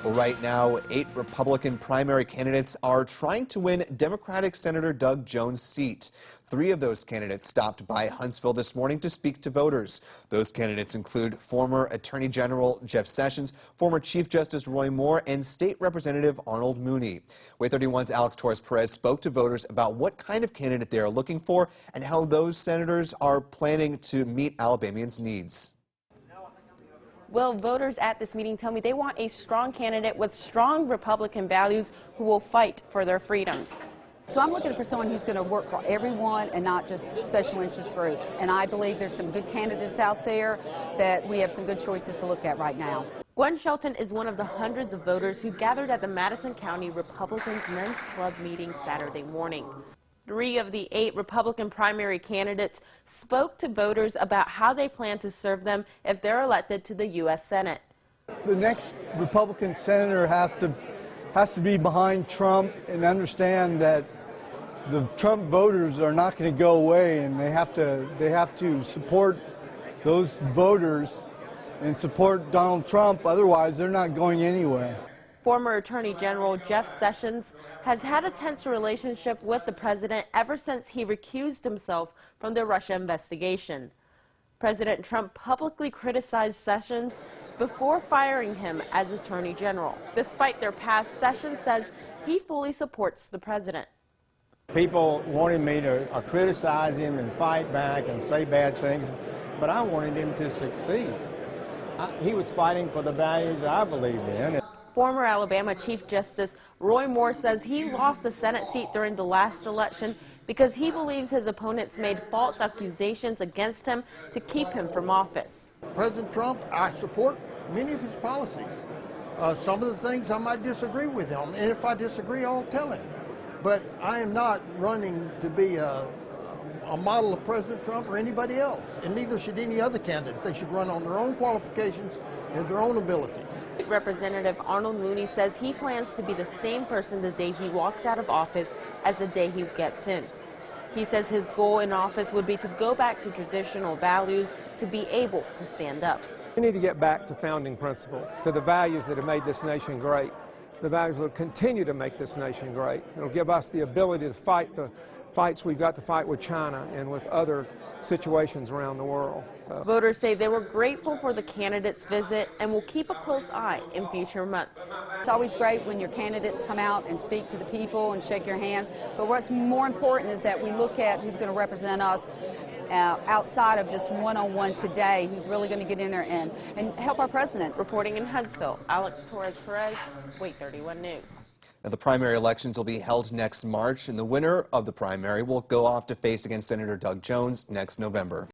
Well, right now, 8 Republican primary candidates are trying to win Democratic Senator Doug Jones' seat. 3 of those candidates stopped by Huntsville this morning to speak to voters. Those candidates include former Attorney General Jeff Sessions, former Chief Justice Roy Moore, and State Representative Arnold Mooney. WAAY 31's Alex Torres-Perez spoke to voters about what kind of candidate they are looking for and how those senators are planning to meet Alabamians' needs. Well, voters at this meeting tell me they want a strong candidate with strong Republican values who will fight for their freedoms. So I'm looking for someone who's going to work for everyone and not just special interest groups. And I believe there's some good candidates out there that we have some good choices to look at right now. Gwen Shelton is one of the hundreds of voters who gathered at the Madison County Republicans Men's Club meeting Saturday morning. 3 of the 8 Republican primary candidates spoke to voters about how they plan to serve them if they're elected to the U.S. Senate. The next Republican senator has to be behind Trump and understand that the Trump voters are not going to go away, and they have to support those voters and support Donald Trump. Otherwise, they're not going anywhere. Former Attorney General Jeff Sessions has had a tense relationship with the president ever since he recused himself from the Russia investigation. President Trump publicly criticized Sessions before firing him as Attorney General. Despite their past, Sessions says he fully supports the president. People wanted me to criticize him and fight back and say bad things, but I wanted him to succeed. He was fighting for the values I believed in. Former Alabama Chief Justice Roy Moore says he lost the Senate seat during the last election because he believes his opponents made false accusations against him to keep him from office. President Trump, I support many of his policies. Some of the things I might disagree with him, and if I disagree, I'll tell him. But I am not running to be a model of President Trump or anybody else, and neither should any other candidate. They should run on their own qualifications and their own abilities. Representative Arnold Mooney says he plans to be the same person the day he walks out of office as the day he gets in. He says his goal in office would be to go back to traditional values, to be able to stand up. We need to get back to founding principles, to the values that have made this nation great. The values will continue to make this nation great. It'll give us the ability to fight the fights we've got to fight with China and with other situations around the world. So. Voters say they were grateful for the candidates' visit and will keep a close eye in future months. It's always great when your candidates come out and speak to the people and shake your hands. But what's more important is that we look at who's going to represent us outside of just one-on-one today, who's really going to get in there and help our president. Reporting in Huntsville, Alex Torres-Perez, WAAY 31 News. Now, the primary elections will be held next March, and the winner of the primary will go off to face against Senator Doug Jones next November.